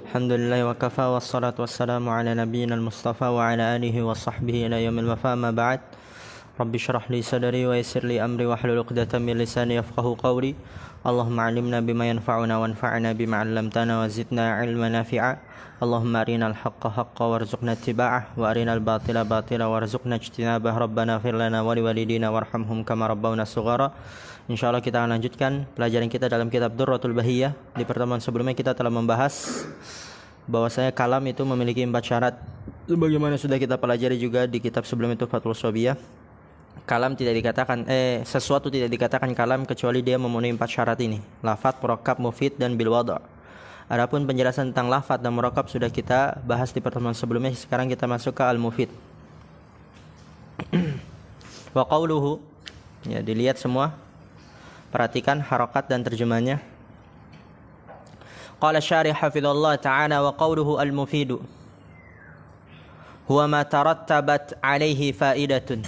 Alhamdulillah wa kafa wassalatu wassalamu ala nabiyyina al-mustafa wa ala alihi wa sahbihi ila yaumil wafa ma ba'd. Rabbi shrah li sadri wa yassir li amri wa hlul 'uqdatam min lisani yafqahu qawli. Allahumma 'allimna bima yanfa'una wanfa'na bima 'allamtana wa zidna 'ilman nafi'a. Allahumma arinal haqqa haqqan warzuqna ittiba'ah wa arinal batila batila warzuqna ijtinabah. Rabbana ighfir lana wa liwalidina warhamhum kama rabbawna shighara. Insyaallah kita akan lanjutkan pelajaran kita dalam kitab Durratul Bahiyah. Di pertemuan sebelumnya kita telah membahas bahwasanya kalam itu memiliki 4 syarat. Sebagaimana sudah kita pelajari juga di kitab sebelum itu Fathul Shobiyah. Kalam tidak dikatakan sesuatu tidak dikatakan kalam kecuali dia memenuhi 4 syarat ini. Lafadz, murakkab, mufid dan bil wada'. Adapun penjelasan tentang lafadz dan murakkab sudah kita bahas di pertemuan sebelumnya. Sekarang kita masuk ke al-mufid. Wa qauluhu, ya dilihat semua. Perhatikan harakat dan terjemahnya. Qala syarih hafizallahu ta'ala wa qawluhu al-mufidu huwa ma tarattabat alaihi fa'idatun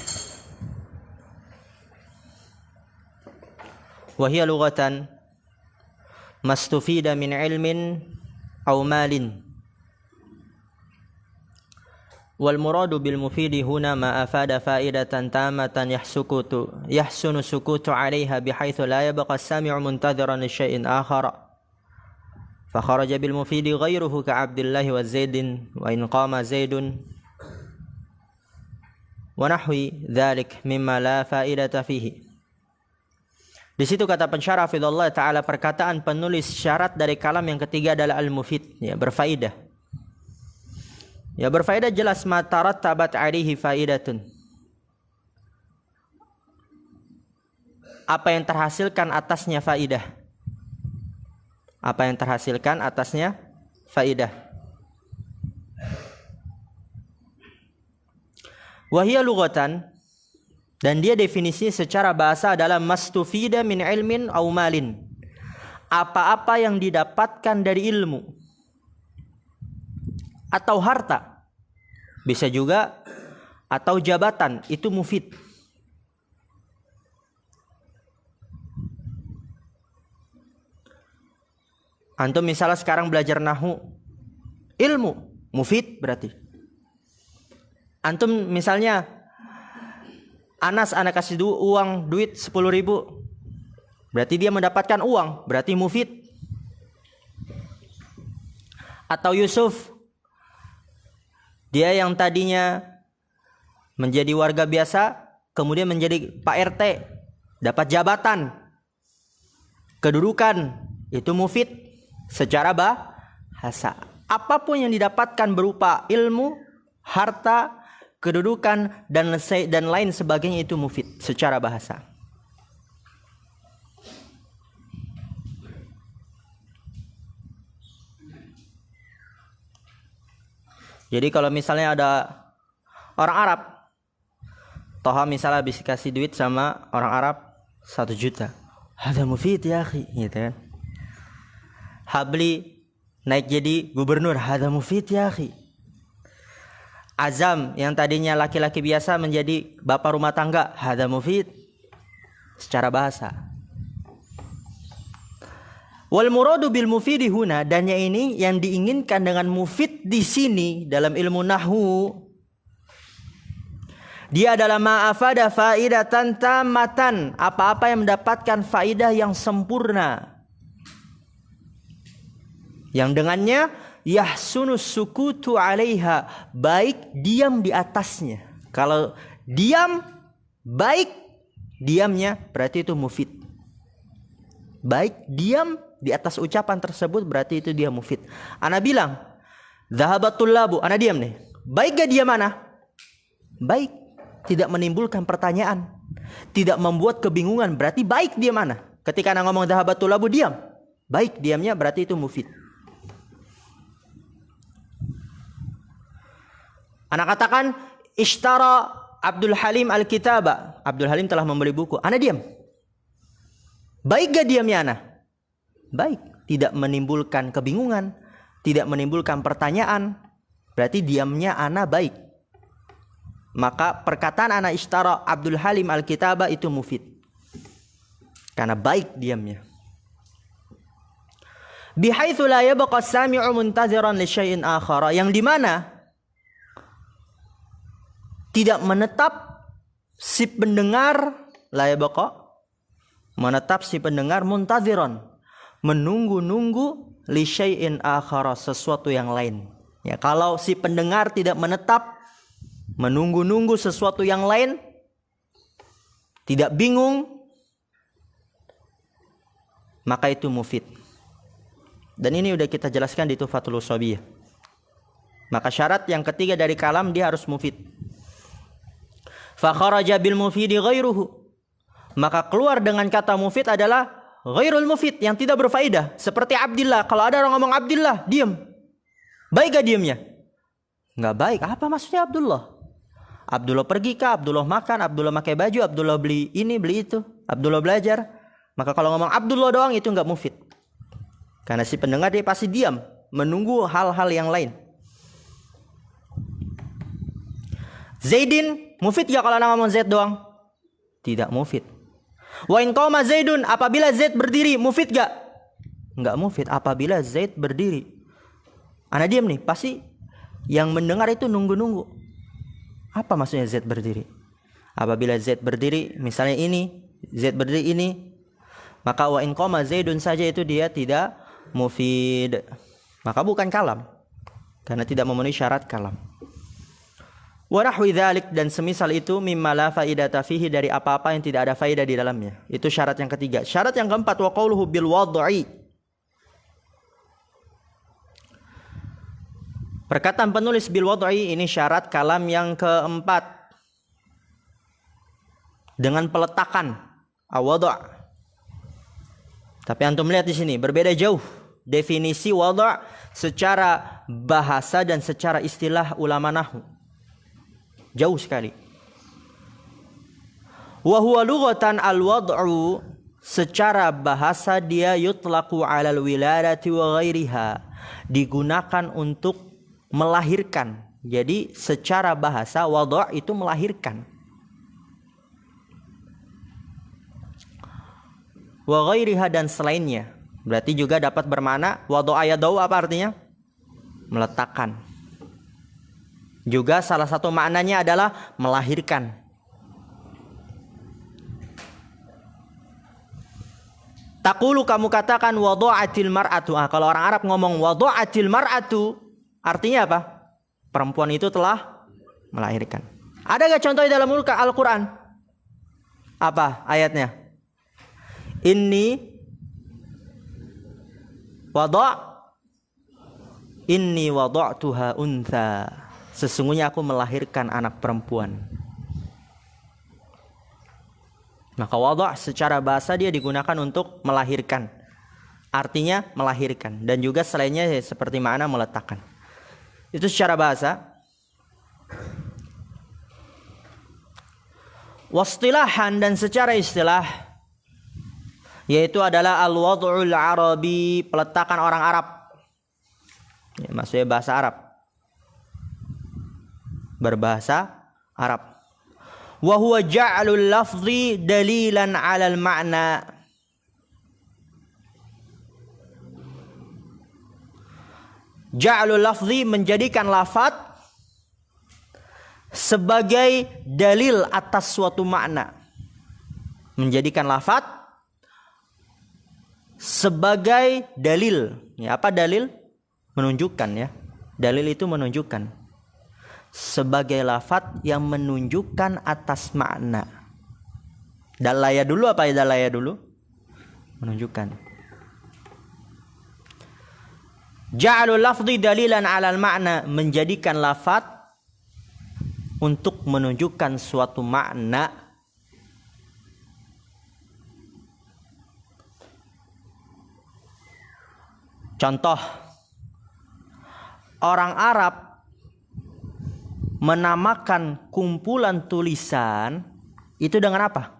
wa hiya lughatan mastufida min ilmin aw malin wal muradu bil mufidi huna ma afada fa'idatan tamatan yahsunu sukutu 'alayha bihaitsu la yabqa as-sami'u muntadhiran li syai'in akhar fa kharaja bil mufidi ghayruhu ka Abdullah wa Zaidin wa in qama Zaidun wa nahwi dzalik mimma la fa'idata fihi. Di situ kata pensyarah hafizallahu taala perkataan penulis syarat dari kalam yang ketiga adalah al-mufid, ya berfaedah. Ya berfaedah jelas matarat tabat alaihi faidatun. Apa yang terhasilkan atasnya faidah. Apa yang terhasilkan atasnya faidah. Wahia lughatan, dan dia definisinya secara bahasa adalah mastufida min ilmin aw malin. Apa-apa yang didapatkan dari ilmu atau harta, bisa juga atau jabatan, itu mufid. Antum misalnya sekarang belajar nahwu, ilmu mufid berarti. Antum misalnya Anas anak kasih duit 10.000, berarti dia mendapatkan uang, berarti mufid. Atau Yusuf, dia yang tadinya menjadi warga biasa, kemudian menjadi Pak RT, dapat jabatan, kedudukan, itu mufid secara bahasa. Apapun yang didapatkan berupa ilmu, harta, kedudukan dan lain sebagainya itu mufid secara bahasa. Jadi kalau misalnya ada orang Arab, Toha misalnya habis kasih duit sama orang Arab 1 juta, hadza mufid ya akhi, gitu kan. Habli naik jadi gubernur, hadza mufid ya akhi. Azam yang tadinya laki-laki biasa menjadi bapak rumah tangga, hadza mufid secara bahasa. Wal muradu bil mufidi huna, dan ini yang diinginkan dengan mufid di sini dalam ilmu nahwu, dia adalah ma'afada faidatan tamatan, apa-apa yang mendapatkan faidah yang sempurna, yang dengannya yahsunus sukutu 'alaiha, baik diam di atasnya. Kalau diam baik diamnya berarti itu mufid. Baik diam di atas ucapan tersebut berarti itu dia mufid. Ana bilang dhahabatul labu, ana diam nih. Baik gak dia mana? Baik, tidak menimbulkan pertanyaan, tidak membuat kebingungan, berarti baik dia mana? Ketika ana ngomong dhahabatul labu diam, baik diamnya berarti itu mufid. Anak katakan ishtara Abdul Halim al-kitaba, Abdul Halim telah membeli buku, ana diam. Baik gak diamnya ana? Baik, tidak menimbulkan kebingungan, tidak menimbulkan pertanyaan, berarti diamnya ana baik. Maka perkataan ana ishtara Abdul Halim al-kitaba itu mufid, karena baik diamnya. Bihaitsu la yabqa as-sami'u muntaziran li syai'in akhar, yang di mana tidak menetap si pendengar, la yabqa, menetap si pendengar, muntaziran, menunggu-nunggu, li syai'in akhar, sesuatu yang lain. Ya, kalau si pendengar tidak menetap, menunggu-nunggu sesuatu yang lain, tidak bingung, maka itu mufid. Dan ini udah kita jelaskan di Tuhfatul Ushabiyah. Maka syarat yang ketiga dari kalam, dia harus mufid. Fa kharaja bil mufidi ghairuhu, maka keluar dengan kata mufid adalah ghairul mufid, yang tidak berfaedah. Seperti Abdillah, kalau ada orang ngomong Abdillah, diam. Baik gak diamnya? Nggak baik. Apa maksudnya Abdullah? Abdullah pergi kah? Abdullah makan? Abdullah pakai baju? Abdullah beli ini, beli itu? Abdullah belajar? Maka kalau ngomong Abdullah doang itu nggak mufid. Karena si pendengar dia pasti diam, menunggu hal-hal yang lain. Zaidin, mufid gak kalau ngomong Zaid doang? Tidak mufid. Wa in qama Zaidun, apabila Zaid berdiri, mufid gak? Nggak mufid. Apabila Zaid berdiri, Ana diam nih, pasti yang mendengar itu nunggu-nunggu. Apa maksudnya Zaid berdiri? Apabila Zaid berdiri, misalnya ini, Zaid berdiri ini, maka wa in qama Zaidun saja itu dia tidak mufid. Maka bukan kalam, karena tidak memenuhi syarat kalam. Wa nahwi dzalik, dan semisal itu, mimma la faidata fihi, dari apa-apa yang tidak ada faedah di dalamnya. Itu syarat yang ketiga. Syarat yang keempat, wa qauluhu bil wad'i. Perkataan penulis bil wad'i, ini syarat kalam yang keempat, dengan peletakan awadha. Tapi antum lihat di sini berbeda jauh definisi wadha secara bahasa dan secara istilah ulama nahwu. Jauh sekali. Wa huwa lughatan al-wad'u, secara bahasa dia yutlaqu 'alal wiladati wa ghairiha, digunakan untuk melahirkan. Jadi secara bahasa wadha' itu melahirkan. Wa ghairiha, dan selainnya. Berarti juga dapat bermakna wadha'a yadau, apa artinya? Meletakkan. Juga salah satu maknanya adalah melahirkan. Taqulu, kamu katakan wadha'atil mar'atu. Kalau orang Arab ngomong wadha'atil mar'atu, artinya apa? Perempuan itu telah melahirkan. Ada gak contoh dalam Al-Quran? Apa ayatnya? Inni wada'tuha untha. Sesungguhnya aku melahirkan anak perempuan. Maka wada' secara bahasa dia digunakan untuk melahirkan. Artinya melahirkan. Dan juga selainnya seperti makna meletakkan. Itu secara bahasa. Wastilahan, dan secara istilah, yaitu adalah al-wad'ul arabi, peletakan orang Arab. Ya, maksudnya bahasa Arab. Berbahasa Arab. Wa huwa ja'lul lafzi dalilan 'alal ma'na. Ja'lul lafzi, menjadikan lafaz sebagai dalil atas suatu makna. Menjadikan lafaz sebagai dalil. Ya, apa dalil? Menunjukkan, ya. Dalil itu menunjukkan. Sebagai lafaz yang menunjukkan atas makna. Dalaya dulu, apa ya dalaya dulu? Menunjukkan. Ja'alul lafzi dalilan 'alal ma'na, menjadikan lafaz untuk menunjukkan suatu makna. Contoh, orang Arab menamakan kumpulan tulisan itu dengan apa?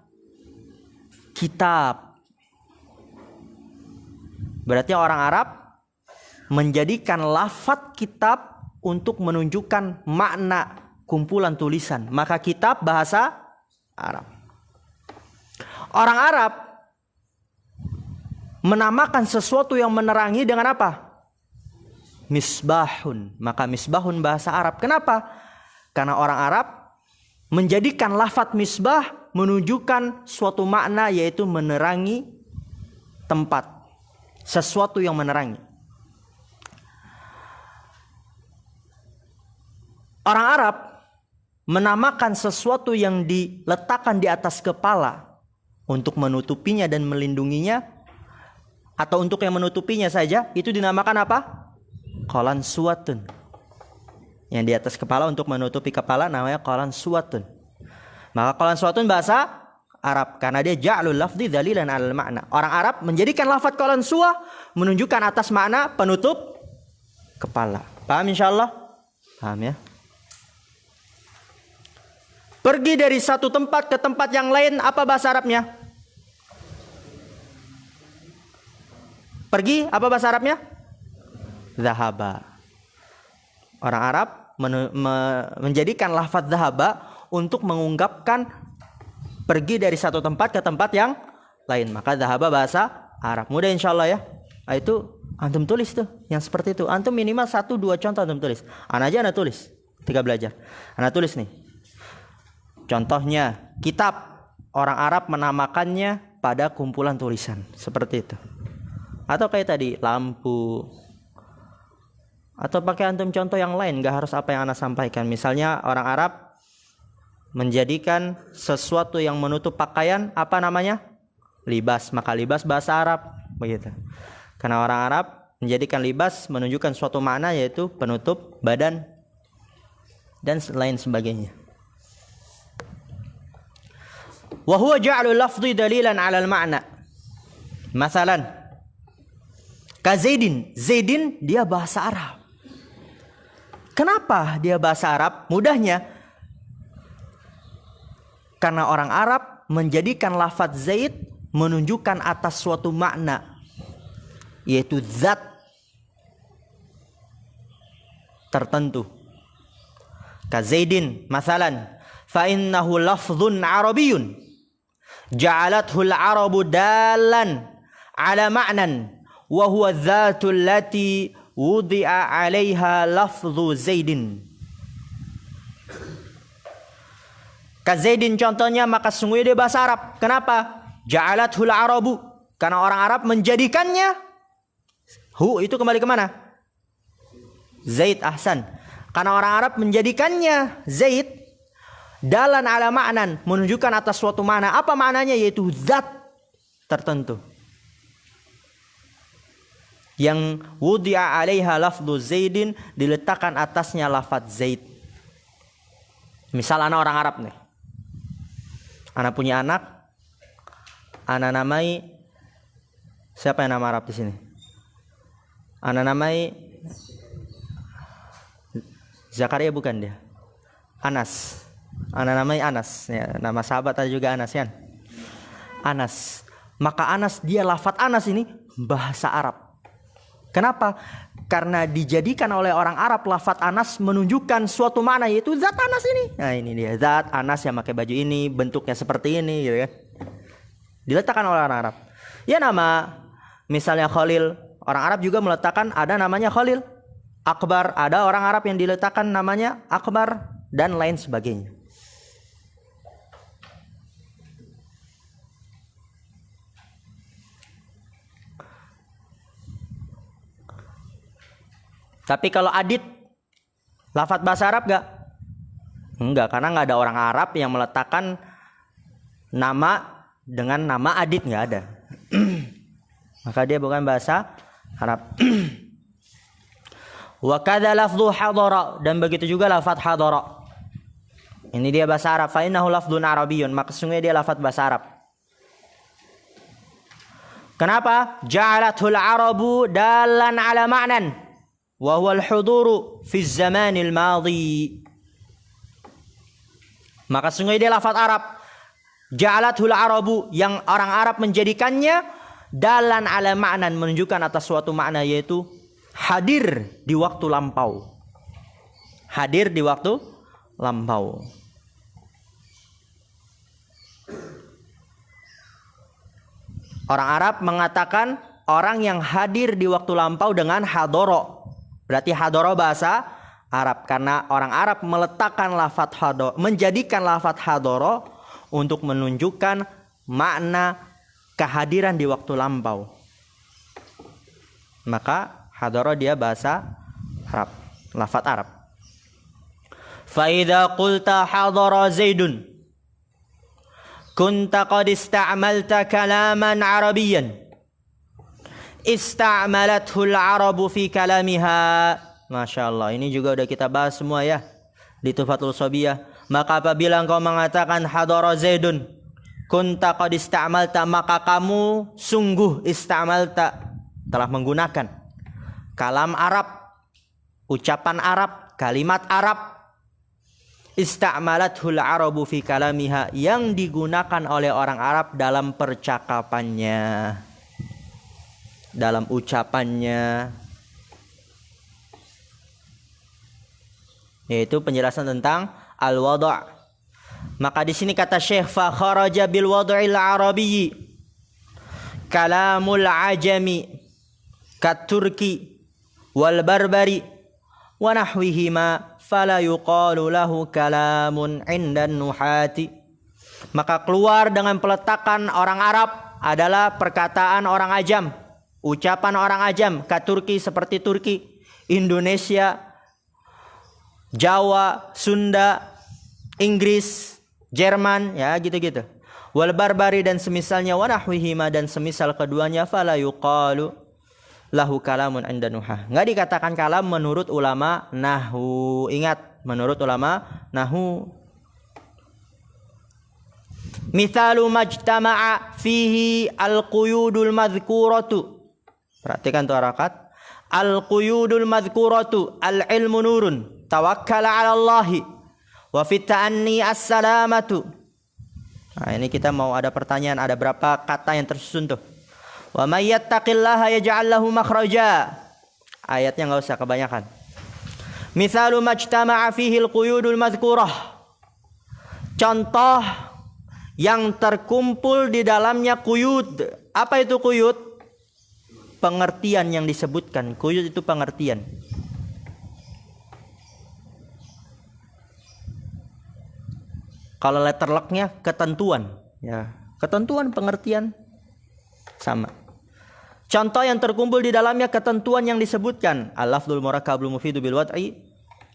Kitab. Berarti orang Arab menjadikan lafaz kitab untuk menunjukkan makna kumpulan tulisan. Maka kitab bahasa Arab. Orang Arab menamakan sesuatu yang menerangi dengan apa? Misbahun. Maka misbahun bahasa Arab. Kenapa? Karena orang Arab menjadikan lafadz misbah menunjukkan suatu makna, yaitu menerangi tempat. Sesuatu yang menerangi. Orang Arab menamakan sesuatu yang diletakkan di atas kepala untuk menutupinya dan melindunginya, atau untuk yang menutupinya saja, itu dinamakan apa? Qalan suwatun. Yang di atas kepala untuk menutupi kepala namanya qalan suwatun. Maka qalan suwatun bahasa Arab, karena dia ja'lul lafzi dalilan 'alal makna. Orang Arab menjadikan lafaz qalan suwa menunjukkan atas makna penutup kepala. Paham insyaallah? Paham ya? Pergi dari satu tempat ke tempat yang lain, apa bahasa Arabnya? Pergi, apa bahasa Arabnya? Zahaba. Orang Arab menjadikan lafaz zahaba untuk mengungkapkan pergi dari satu tempat ke tempat yang lain. Maka zahaba bahasa Arab. Mudah insyaallah ya. Nah, itu antum tulis tuh yang seperti itu. Antum minimal 1-2 contoh antum tulis. Ana aja ana tulis ketika belajar. Ana tulis nih. Contohnya kitab, orang Arab menamakannya pada kumpulan tulisan. Seperti itu. Atau kayak tadi lampu. Atau pakai antum contoh yang lain, gak harus apa yang ana sampaikan. Misalnya orang Arab menjadikan sesuatu yang menutup pakaian, apa namanya? Libas. Maka libas bahasa Arab, begitu. Karena orang Arab menjadikan libas menunjukkan suatu makna, yaitu penutup badan dan lain sebagainya. Wa huwa ja'lu lafzi dalilan 'alal ma'na. Masalan, ka Zaidin. Zaidin dia bahasa Arab. Kenapa dia bahasa Arab? Mudahnya, karena orang Arab menjadikan lafaz Zaid menunjukkan atas suatu makna, yaitu zat tertentu. Ka Zaidin, masalan, fa innahu lafzun arabiyyun ja'alathu al-arabu dalan ala ma'nan wa huwa dzatul lati wudi'a 'alaiha lafzu Zaidin. Ka Zaidin contohnya, maka sungguhnya dia bahasa Arab. Kenapa? Ja'alathul arabu, karena orang Arab menjadikannya. Hu itu kembali ke mana? Zaid, ahsan. Karena orang Arab menjadikannya Zaid dalan ala ma'nan, menunjukkan atas suatu makna. Apa maknanya? Yaitu zat tertentu yang wudi'a 'alaiha lafdhu Zaidin, diletakkan atasnya lafaz Zaid. Misal anak orang Arab nih. Anak punya anak, anak namai, siapa yang nama Arab di sini? Anak namai Zakaria, bukan dia. Anas. Anak namai Anas, ya, nama sahabat ada juga Anas kan? Anas. Maka Anas, dia lafaz Anas ini bahasa Arab. Kenapa? Karena dijadikan oleh orang Arab lafaz Anas menunjukkan suatu makna, yaitu zat Anas ini. Nah ini dia, zat Anas yang pakai baju ini, bentuknya seperti ini, gitu kan? Diletakkan oleh orang Arab. Ya nama, misalnya Khalil, orang Arab juga meletakkan ada namanya Khalil. Akbar, ada orang Arab yang diletakkan namanya Akbar, dan lain sebagainya. Tapi kalau adit, lafaz bahasa Arab gak? Enggak, karena gak ada orang Arab yang meletakkan nama dengan nama adit, gak ada. Maka dia bukan bahasa Arab. Wa kadza lafdhu hadara, dan begitu juga lafaz hadara. Ini dia bahasa Arab. Fa innahu lafdhun arabiyyun, maka sungguhnya dia lafaz bahasa Arab. Kenapa? Ja'alathul arabu dalan ala ma'nan wa huwa al-huduru fi zamanil madhi. Maka sungguh dia lafaz Arab. Ja'alathul arabu, yang orang Arab menjadikannya dalan ala ma'nan, menunjukkan atas suatu makna, yaitu hadir di waktu lampau. Hadir di waktu lampau. Orang Arab mengatakan orang yang hadir di waktu lampau dengan hadoro. Berarti hadoro bahasa Arab. Karena orang Arab meletakkan lafadz hadoro, menjadikan lafadz hadoro untuk menunjukkan makna kehadiran di waktu lampau. Maka hadoro dia bahasa Arab, lafadz Arab. Fa idza qulta hadara Zaidun kunta qad ista'malta kalaman Arabiyyan ista'malathu al-Arabu fi kalamiha. Masya Allah, ini juga udah kita bahas semua ya di Tuhfatul Shobiyah. Maka apabila engkau mengatakan hadara Zaidun kunta qad ista'malta, maka kamu sungguh ista'malta, telah menggunakan kalam Arab, ucapan Arab, kalimat Arab. Ista'malathul Arabu fi kalamiha, yang digunakan oleh orang Arab dalam percakapannya, dalam ucapannya. Yaitu penjelasan tentang al-wad'. Maka di sini kata Syekh, fa kharaja bil wad'il arabiyyi kalamul ajami kat turki wal barbari wa nahwihima fala yuqalu lahu kalamun 'indan nuhati. Maka keluar dengan peletakan orang Arab adalah perkataan orang ajam, ucapan orang ajam, kat Turki seperti Turki, Indonesia, Jawa, Sunda, Inggris, Jerman, ya gitu-gitu. Wal barbari dan semisalnya, wa nahwihima dan semisal keduanya, fala yuqalu lahu kalamun 'inda nuhah. Enggak dikatakan kalam menurut ulama nahwu. Ingat, menurut ulama nahwu. Mithalu majtama'a fihi al-quyudul madhkuratu. Perhatikan tuh harakat. Al-quyudul madhkuratu al-ilmu nurun tawakkal 'ala Allahi wa fit ta'anni as-salamatu. Nah, ini kita mau ada pertanyaan, ada berapa kata yang tersusun tuh? Wa may yattaqillaha yaj'al lahu makhraja. Ayatnya enggak usah kebanyakan. Mithalu majtama'a fihi al-quyudul madhkurah. Contoh yang terkumpul di dalamnya quyud. Apa itu quyud? Pengertian yang disebutkan. Quyud itu pengertian. Kalau letter luck-nya ketentuan, ya. Ketentuan, pengertian sama. Contoh yang terkumpul di dalamnya ketentuan yang disebutkan. Al-lafdzul murakkabul mufidu bil wad'i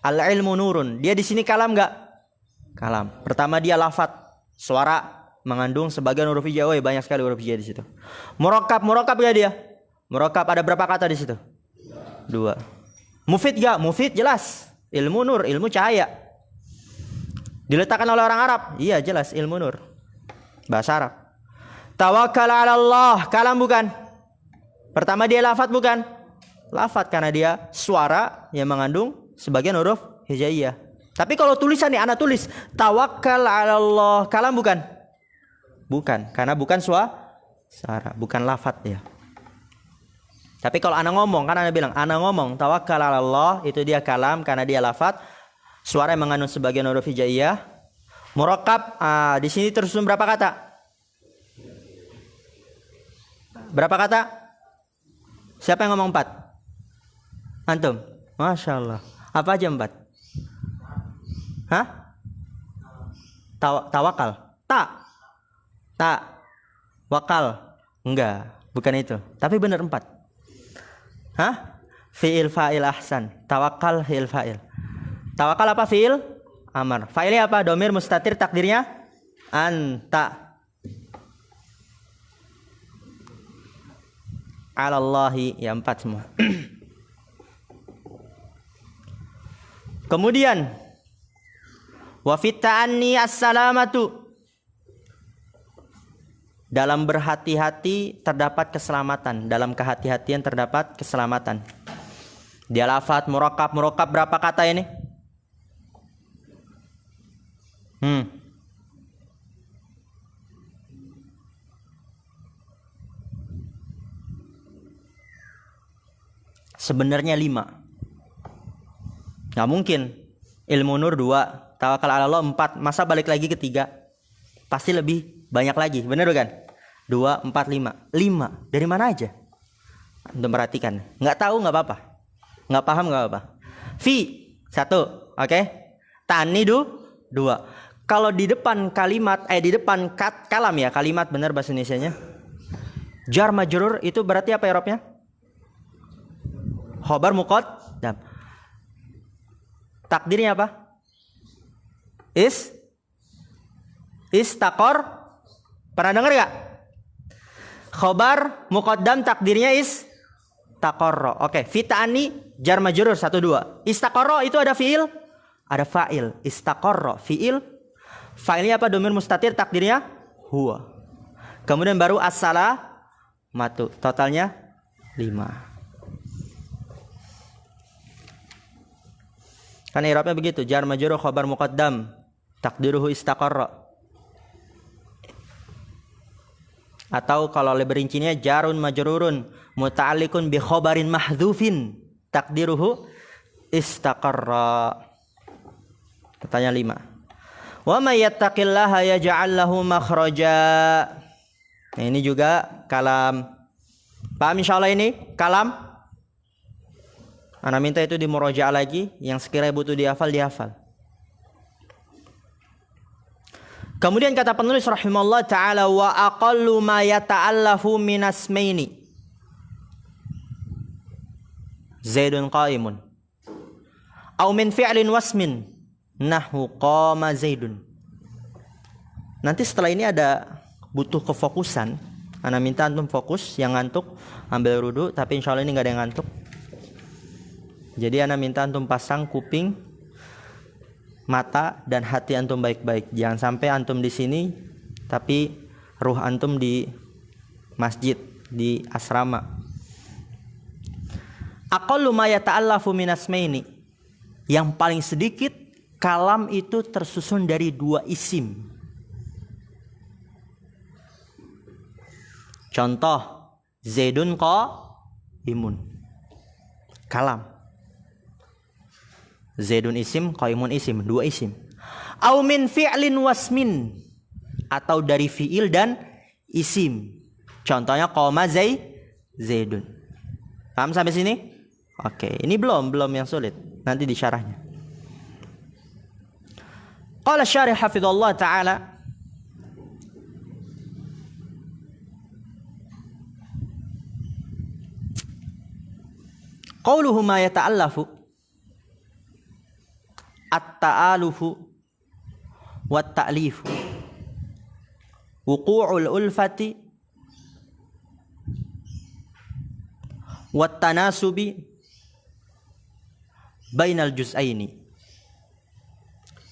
al-ilmu nurun. Dia di sini kalam enggak? Kalam. Pertama dia lafaz, suara mengandung sebagian huruf hijau. Banyak sekali huruf hijau di situ. Murakkab ya dia. Murakkab ada berapa kata di situ? 2. Mufid enggak? Mufid jelas. Ilmu nur, ilmu cahaya. Diletakkan oleh orang Arab? Iya jelas, ilmu nur. Bahasa Arab. Tawakkal 'ala Allah, kalam bukan? Pertama dia lafaz bukan? Lafaz karena dia suara yang mengandung sebagian huruf hijaiyah. Tapi kalau tulisan nih anak tulis tawakkal 'ala Allah, kalam bukan? Bukan, karena bukan suara, bukan lafaz ya. Tapi kalau anak ngomong, kan anak bilang anak ngomong tawakkal 'ala Allah, itu dia kalam karena dia lafaz, suara yang mengandung sebagian huruf hijaiyah. Murakkab, di sini tersusun berapa kata? Berapa kata? Siapa yang ngomong 4? Antum? Masya Allah. Apa aja 4? Hah? Tawakal? Tak. Wakal? Enggak, bukan itu. Tapi benar 4. Hah? Fi'il fa'il ahsan. Tawakal fi'il fa'il. Tawakal apa fi'il? Amar. Fa'ilnya apa? Domir mustatir, takdirnya anta. Alallahi, ya 4 semua. Kemudian wa fit ta'anni as-salamatu. Dalam berhati-hati terdapat keselamatan. Dalam kehati-hatian terdapat keselamatan. Dia lafaz murakkab berapa kata ini? Sebenarnya 5. Nggak mungkin. Ilmu nur 2, tawakal 'ala Allah 4. Masa balik lagi ke 3? Pasti lebih banyak lagi. Benar bukan? 2, 4, 5. 5. Dari mana aja? Antum perhatikan. Nggak tahu nggak apa-apa. Nggak paham nggak apa-apa. Fi 1, oke? Ta'ani 2. Kalau di depan kalimat, di depan kalam ya, kalimat benar bahasa Indonesianya. Jar majrur itu berarti apa i'rabnya? Khobar muqaddam. Takdirnya apa? Istaqor. Pernah dengar gak? Khobar muqaddam takdirnya istaqorro. Oke, fi ta'ani jar majrur 1 2. Istaqorro itu ada fiil, ada fa'il. Istaqorro fiil. Fa'ilnya apa? Dhamir mustatir, takdirnya huwa. Kemudian baru as-salamatu. Totalnya 5. Kan i'rabnya begitu, jar majrur khabar muqaddam, takdiruhu istaqarra. Atau kalau lebih rincinya jarun majrurun muta'alliqun bi khabarin mahdzufin, takdiruhu istaqarra. Pertanyaan 5. Wa may yattaqillaha yaj'al lahu makhraja. Nah, ini juga kalam. Paham insyaallah ini? Kalam. Ana minta itu di murojaah lagi, yang sekiranya butuh dihafal dihafal. Kemudian kata penulis rahimahullah taala wa aqallu ma yata'allafu min asmaini. Zaidun qa'imun. Au min fi'lin wasmin. Nahwu qama Zaidun. Nanti setelah ini ada butuh kefokusan. Ana minta antum fokus, yang ngantuk ambil wudu, tapi insyaallah ini enggak ada yang ngantuk. Jadi ana minta antum pasang kuping, mata dan hati antum baik-baik. Jangan sampai antum di sini tapi ruh antum di masjid, di asrama. Aqallu ma yata'allafu min asmaini. Yang paling sedikit kalam itu tersusun dari 2 isim. Contoh, Zaidun qaimun. Kalam. Zaidun isim, qaimun isim, 2 isim. Au min fi'lin wasmin, atau dari fi'il dan isim. Contohnya qama Zaidun. Paham sampai sini? Oke, ini belum yang sulit. Nanti di syarahnya. Qala syarih hafizallahu ta'ala qawluhu ma yata'allafu at-ta'alufu wat-ta'lifu wuqu'ul ulfati wat-tanasubi bainal juz'aini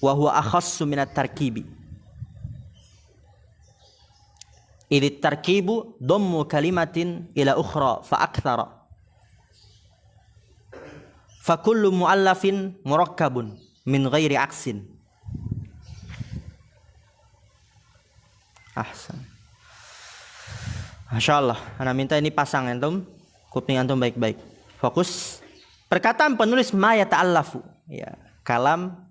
wa huwa akhassu minat tarkibi. Idh tarkibu dhammu kalimatin ila ukhra fa akthara. Fa kullu muallafin murakkabun min ghairi aksin. Ahsan. Masyaallah, ana minta ini pasang antum, kuping antum baik-baik. Fokus. Perkataan penulis ma yata'allafu. Ya, kalam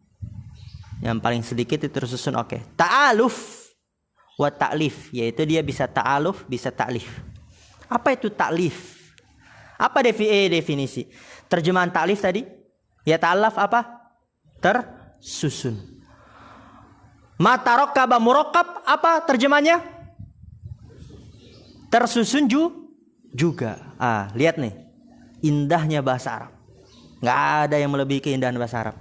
yang paling sedikit itu tersusun. Oke. Ta'aluf wa ta'lif, yaitu dia bisa ta'aluf, bisa ta'lif. Apa itu ta'lif? Apa definisi? Terjemahan ta'lif tadi? Ya ta'alaf apa? Tersusun. Ma tarakkaba murakkab, apa terjemahnya? Tersusun juga. Lihat nih. Indahnya bahasa Arab. Nggak ada yang melebihi keindahan bahasa Arab.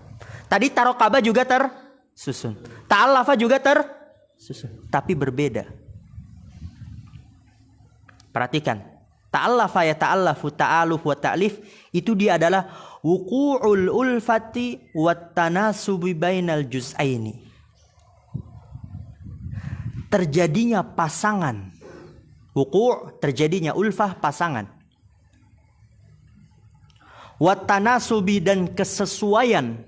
Tadi tarakkaba juga tersusun. Ta'alafa juga tersusun, tapi berbeda. Perhatikan. Ta'alafa ya ta'alafu, ta'aluf wa ta'lif, itu dia adalah wuqu'ul ulfati wa tanasubi bainal juz'aini. Terjadinya pasangan. Wuqu' terjadinya ulfah, pasangan. Wa tanasubi dan kesesuaian,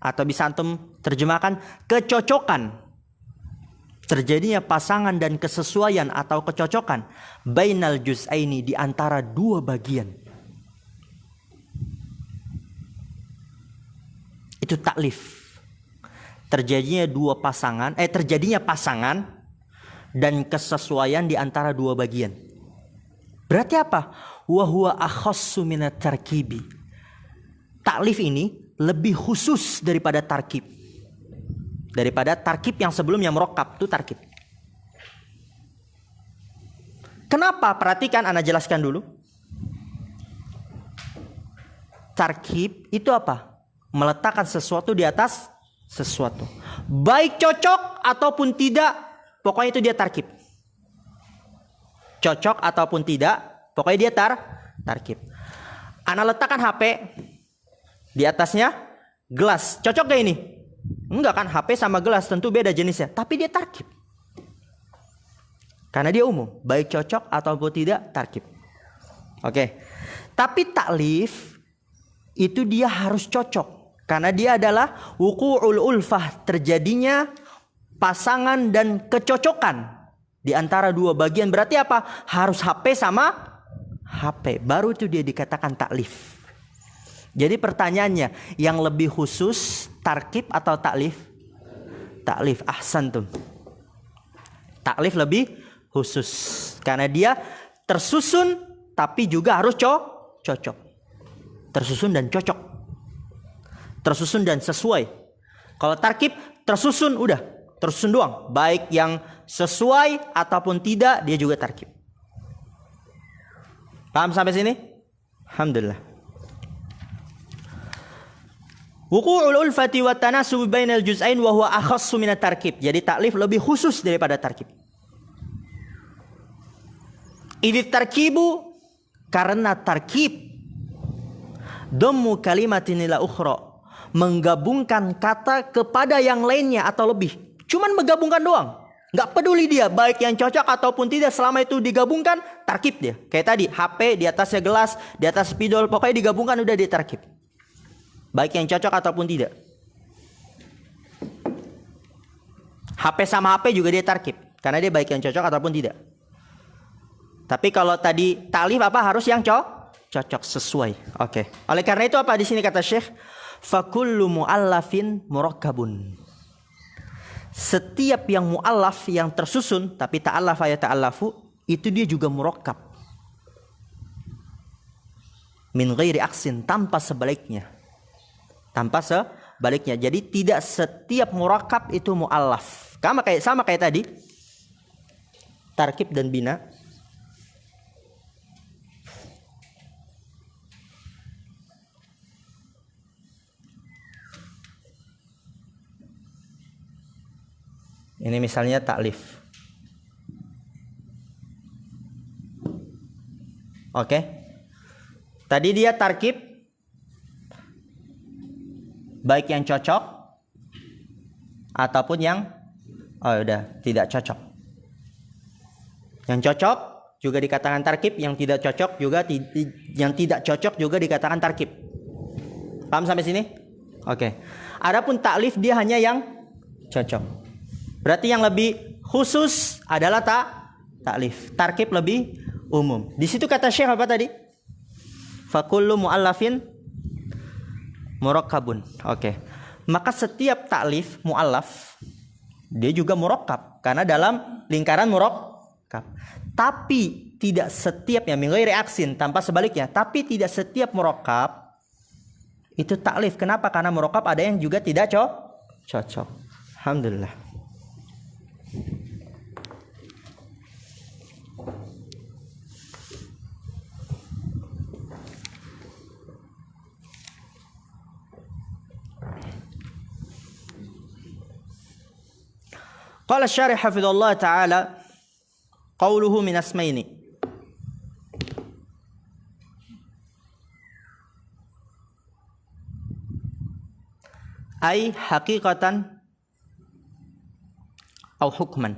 atau bisa antum terjemahkan kecocokan. Terjadinya pasangan dan kesesuaian atau kecocokan bainal juz'aini, di antara 2 bagian. Itu taklif. Terjadinya terjadinya pasangan dan kesesuaian di antara 2 bagian. Berarti apa? Wa huwa akhassu minat tarkibi. Taklif ini lebih khusus daripada tarkib. Daripada tarkib yang sebelumnya murokkab, itu tarkib. Kenapa? Perhatikan, ana jelaskan dulu. Tarkib itu apa? Meletakkan sesuatu di atas sesuatu. Baik cocok ataupun tidak, pokoknya itu dia tarkib. Cocok ataupun tidak, pokoknya dia tarkib. Ana letakkan HP di atasnya gelas. Cocok gak ini? Enggak kan, HP sama gelas tentu beda jenisnya, tapi dia tarkib. Karena dia umum, baik cocok ataupun tidak, tarkib. Oke. Tapi taklif itu dia harus cocok, karena dia adalah wuqu'ul ulfah, terjadinya pasangan dan kecocokan di antara dua bagian. Berarti apa? Harus HP sama HP, baru itu dia dikatakan taklif. Jadi pertanyaannya, yang lebih khusus tarkib atau taklif? Taklif. Ahsantum. Taklif lebih khusus karena dia tersusun tapi juga harus cocok. Tersusun dan cocok. Tersusun dan sesuai. Kalau tarkib tersusun udah, tersusun doang. Baik yang sesuai ataupun tidak, dia juga tarkib. Paham sampai sini? Alhamdulillah. Wuqu'ul ulfati wa tanasubi bainal juz'ain wa huwa akhassu minat tarkib. Jadi taklif lebih khusus daripada tarkib. Ini tarkibu, karena tarkib dhammu kalimatin ila ukhra, menggabungkan kata kepada yang lainnya atau lebih. Cuman menggabungkan doang. Enggak peduli dia baik yang cocok ataupun tidak, selama itu digabungkan tarkib dia. Kayak tadi HP di atasnya gelas, di atas spidol, pokoknya digabungkan udah dia tarkib. Baik yang cocok ataupun tidak. HP sama HP juga dia tarkib, karena dia baik yang cocok ataupun tidak. Tapi kalau tadi taklif apa, harus yang cocok, sesuai. Oke. Oleh karena itu apa di sini kata Syekh? Fakullu mu'allafin murakkabun. Setiap yang mu'allaf, yang tersusun, tapi ta'allafa ya ta'allafu, itu dia juga murakkab. Min ghairi aksin, tanpa sebaliknya. Tanpa sebaliknya. Jadi tidak setiap murakkab itu mu'allaf. Sama kayak tadi. Tarkib dan bina. Ini misalnya taklif. Oke. Tadi dia tarkib baik yang cocok ataupun yang tidak cocok. Yang cocok juga dikatakan tarkib, yang tidak cocok juga dikatakan tarkib. Paham sampai sini? Oke. Adapun taklif dia hanya yang cocok. Berarti yang lebih khusus adalah taklif. Tarkib lebih umum. Di situ kata Syekh apa tadi? Fakullu mu'allafin murakkabun. Oke. Maka setiap taklif mu'allaf dia juga murakkab, karena dalam lingkaran murakkab. Tapi tidak setiap yang min ghairi aksin, tanpa sebaliknya. Tapi tidak setiap murakkab itu taklif. Kenapa? Karena murakkab ada yang juga tidak cocok. Alhamdulillah. Qala syarih hafizallahu ta'ala, qawluhu min asmaini. Ay haqiqatan أو حكما.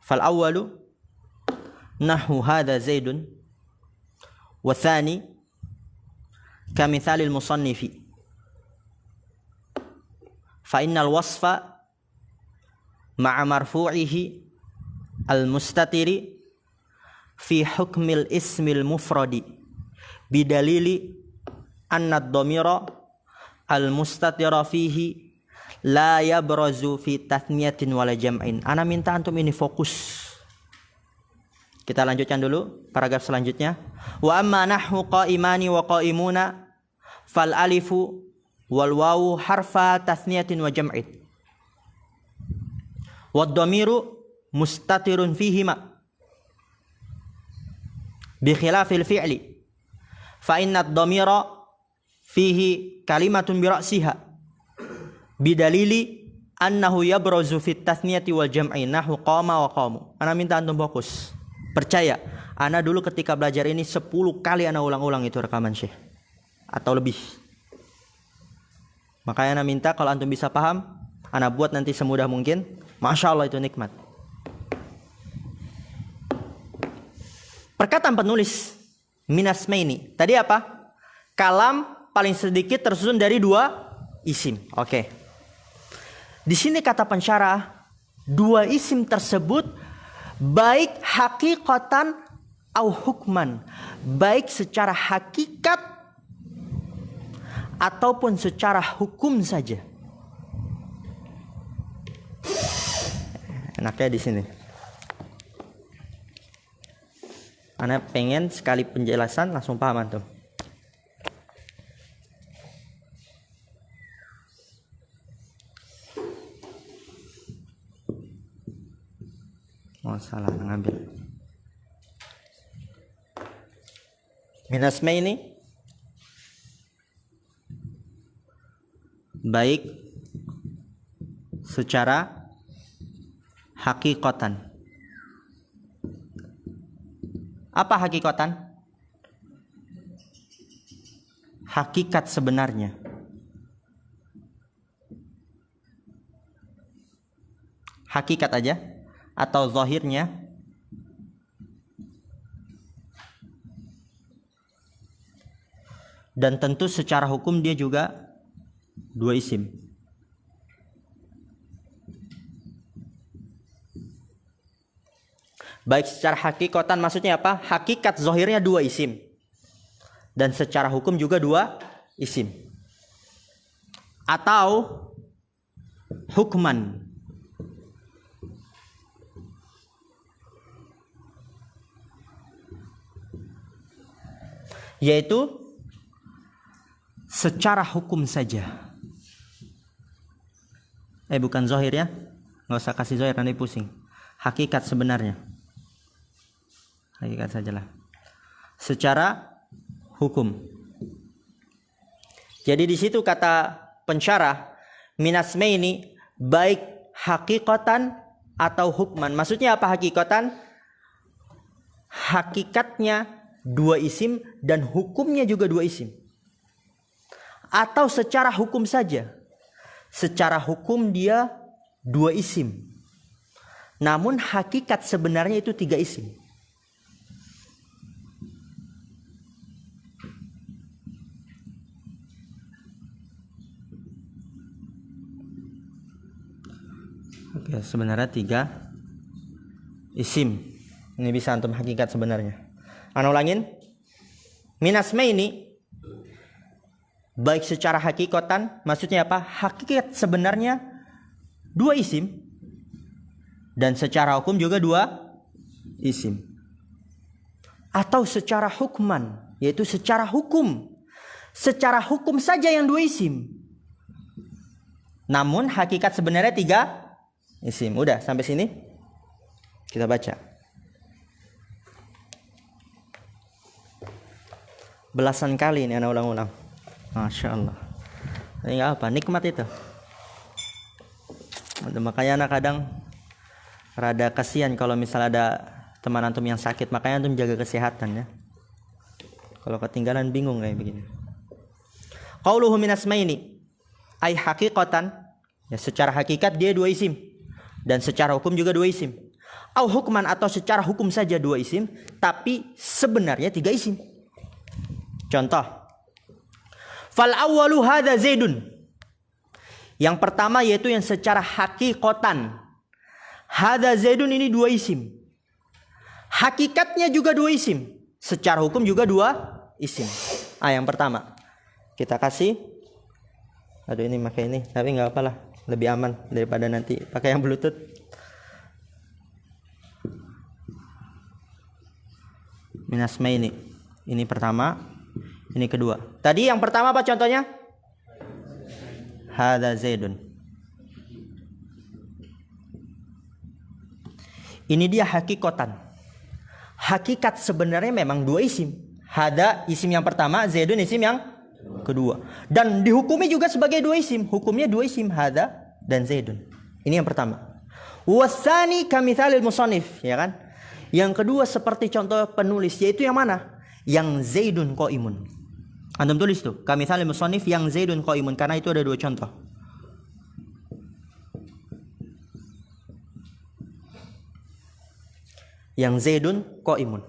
فالأول نحو هذا زيد، والثاني كمثال المصنف. فإن الوصف مع مرفوعه المستتر في حكم الاسم المفرد بدليل أن الضمير المستتر فيه la yabrazu fi tathniyatin wala jam'in. Ana minta antum ini fokus. Kita lanjutkan dulu paragraf selanjutnya. Wa amma nahwu qa'imani wa qa'imuna fal alifu wal wawu harfa tathniyatin wa jam'in. Wad dhamiru mustatirun fihima bi khilafil fi'li. Fa inna ad-dhamira fihi kalimatun bi ra'siha bidalili annahu yabrazu fit tathniyati wal jam'i nahwu qama wa qamu. Ana minta antum fokus. Percaya, ana dulu ketika belajar ini 10 kali ana ulang-ulang itu rekaman Syekh atau lebih. Makanya ana minta kalau antum bisa paham, ana buat nanti semudah mungkin. Masya Allah itu nikmat. Perkataan penulis minasmaini. Tadi apa? Kalam paling sedikit tersusun dari 2 isim. Oke. Di sini kata pensyarah, 2 isim tersebut baik hakikatan au hukman, baik secara hakikat ataupun secara hukum saja. Enaknya di sini. Ana pengen sekali penjelasan langsung paham antum. Oh salah ngambil. Minasma ini baik secara hakikatan. Apa hakikatan? Hakikat sebenarnya. Hakikat aja atau zahirnya. Dan tentu secara hukum dia juga 2 isim. Baik secara hakikatan maksudnya apa? Hakikat zahirnya 2 isim. Dan secara hukum juga 2 isim. Atau hukman. Yaitu secara hukum saja. Bukan zahir ya. Nggak usah kasih zahir nanti pusing. Hakikat sebenarnya. Hakikat sajalah. Secara hukum. Jadi di situ kata pensyarah minasmaini baik hakikatan atau hukman. Maksudnya apa hakikatan? Hakikatnya 2 isim dan hukumnya juga 2 isim. Atau secara hukum saja. Secara hukum dia 2 isim. Namun hakikat sebenarnya itu 3 isim. Oke, sebenarnya 3 isim. Ini bisa antum hakikat sebenarnya. Ana ulangin. Minasma ini baik secara hakikatan, maksudnya apa? Hakikat sebenarnya 2 isim. Dan secara hukum juga 2 isim. Atau secara hukman, yaitu secara hukum. Secara hukum saja yang 2 isim. Namun hakikat sebenarnya 3 isim. Udah sampai sini. Kita baca. Belasan kali ini anak ulang-ulang. Masya Allah. Ini nggak apa, nikmat itu. Makanya anak kadang rada kasihan kalau misal ada teman antum yang sakit. Makanya antum jaga kesehatan ya. Kalau ketinggalan bingung kayak begini. Qauluhu minasmaini ay haqiqatan, ya secara hakikat dia 2 isim dan secara hukum juga 2 isim. Au hukman atau secara hukum saja 2 isim tapi sebenarnya 3 isim. Contoh, fal awwalu hadza Zaidun. Yang pertama yaitu yang secara hakikatan. Hadza Zaidun ini 2 isim. Hakikatnya juga 2 isim. Secara hukum juga 2 isim. Yang pertama. Kita kasih. Aduh ini pakai ini, tapi nggak apalah, lebih aman daripada nanti pakai yang Bluetooth. Minasmaini. Ini pertama, ini kedua. Tadi yang pertama apa contohnya? Hadza Zaidun. Ini dia hakikatan. Hakikat sebenarnya memang dua isim. Hadza isim yang pertama, Zaidun isim yang kedua. Dan dihukumi juga sebagai dua isim. Hukumnya dua isim, hadza dan Zaidun. Ini yang pertama. Wasani kamithalil musannif, ya kan? Yang kedua seperti contoh penulis, yaitu yang mana? Yang Zaidun qaimun. Antum tulis tuh, kamitsal musannif yang Zaidun qaimun, karena itu ada dua contoh. Yang Zaidun qaimun.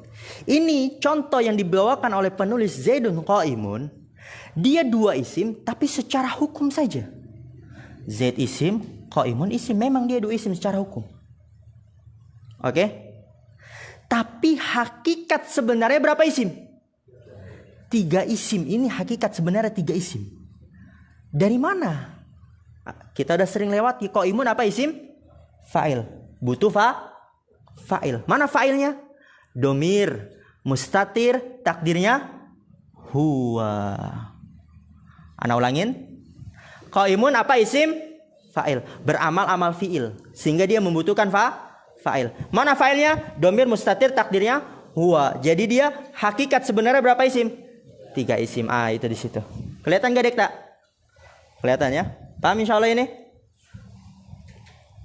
Ini contoh yang dibawakan oleh penulis Zaidun qaimun. Dia dua isim tapi secara hukum saja. Zaid isim, qaimun isim, memang dia dua isim secara hukum. Oke? Tapi hakikat sebenarnya berapa isim? 3 isim. Ini hakikat sebenarnya 3 isim. Dari mana? Kita udah sering lewat. Qaimun apa isim? Fa'il. Butuh fa'il. Mana fa'ilnya? Domir, mustatir, takdirnya huwa. Ana ulangin. Qaimun apa isim? Fa'il. Beramal amal fi'il. Sehingga dia membutuhkan fa'il. Mana fa'ilnya? Domir, mustatir, takdirnya huwa. Jadi dia hakikat sebenarnya berapa isim? 3 isim. Itu di situ. Kelihatan gak, Dek, tak? Kelihatan ya? Paham insyaallah ini?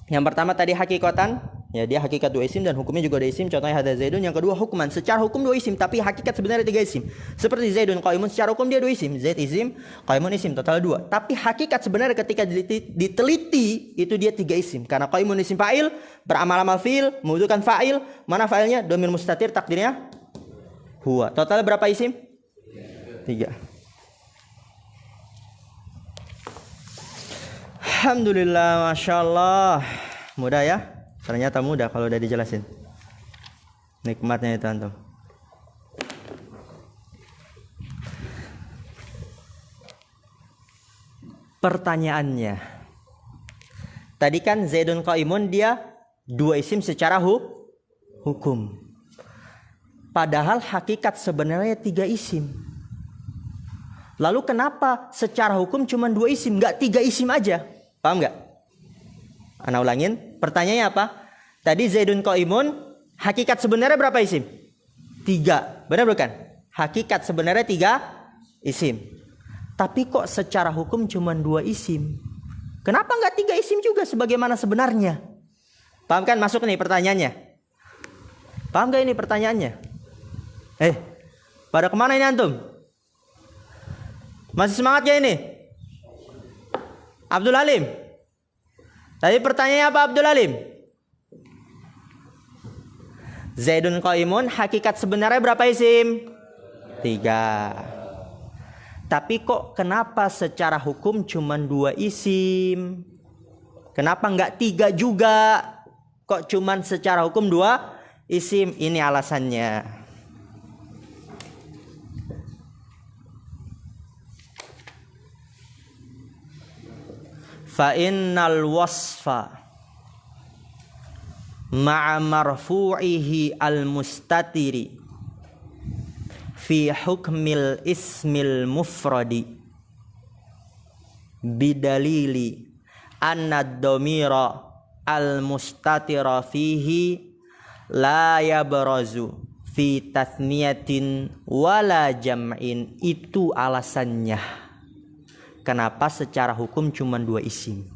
Yang pertama tadi hakikatan, ya dia hakikat 2 isim dan hukumnya juga 2 isim. Contohnya hadza Zaidun. Yang kedua hukuman, secara hukum 2 isim tapi hakikat sebenarnya 3 isim. Seperti Zaidun qaimun, secara hukum dia 2 isim. Zaid isim, qaimun isim, total 2. Tapi hakikat sebenarnya ketika diteliti itu dia 3 isim. Karena qaimun isim fa'il, beramal-amal fi'il, membutuhkan fa'il. Mana fa'ilnya? Domir mustatir, takdirnya huwa. Total berapa isim? 3. Alhamdulillah, Masya Allah. Mudah ya? Ternyata mudah kalau udah dijelasin. Nikmatnya itu antum. Pertanyaannya, tadi kan Zaidun qaimun dia 2 isim secara hukum. Padahal hakikat sebenarnya 3 isim. Lalu kenapa secara hukum cuma 2 isim, nggak 3 isim aja? Paham nggak? Ana ulangin. Pertanyaannya apa? Tadi Zaidun qaimun, hakikat sebenarnya berapa isim? 3. Benar bukan? Hakikat sebenarnya 3 isim. Tapi kok secara hukum cuma 2 isim? Kenapa nggak 3 isim juga sebagaimana sebenarnya? Paham kan? Masuk nih pertanyaannya. Paham nggak ini pertanyaannya? Pada kemana ini antum? Masih semangat ya ini? Abdul Halim. Tadi pertanyaannya apa Abdul Halim? Zaidun qaimun, hakikat sebenarnya berapa isim? 3. Tapi kok kenapa secara hukum cuma 2 isim? Kenapa enggak 3 juga? Kok cuma secara hukum 2 isim? Ini alasannya. Fa innal wasfa ma'a marfu'ihi al-mustatiri fi hukmil ismil mufradi bidalili anna ad-dhamira al-mustatira fihi la yabrazu fi tathniyatin wala jam'in. Itu alasannya kenapa secara hukum cuma 2 isim.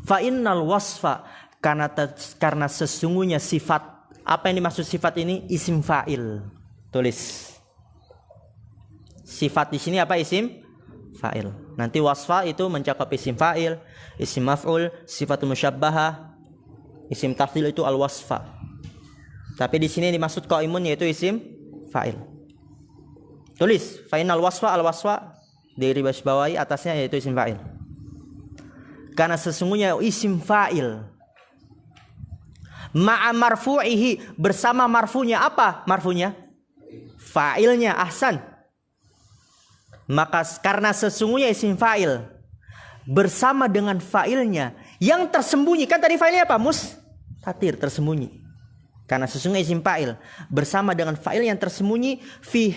Fa innal wasfa, karena sesungguhnya sifat. Apa yang dimaksud sifat ini? Isim fa'il. Tulis. Sifat di sini apa? Isim fa'il. Nanti wasfa itu mencakup isim fa'il, isim maf'ul, sifatul musyabbahah, isim tafdhil itu al-wasfa. Tapi di sini dimaksud qaimun yaitu isim fa'il. Tulis fa innal wasfa, al-wasfa dari baris bawahi atasnya yaitu isim fa'il. Karena sesungguhnya isim fa'il ma'a marfu'ihi, bersama marfunya. Apa marfunya? Fa'ilnya. Ahsan. Maka karena sesungguhnya isim fa'il bersama dengan fa'ilnya yang tersembunyi. Kan tadi fa'ilnya apa? Mustatir, tersembunyi. Karena sesungguhnya isim fa'il bersama dengan fa'il yang tersembunyi fi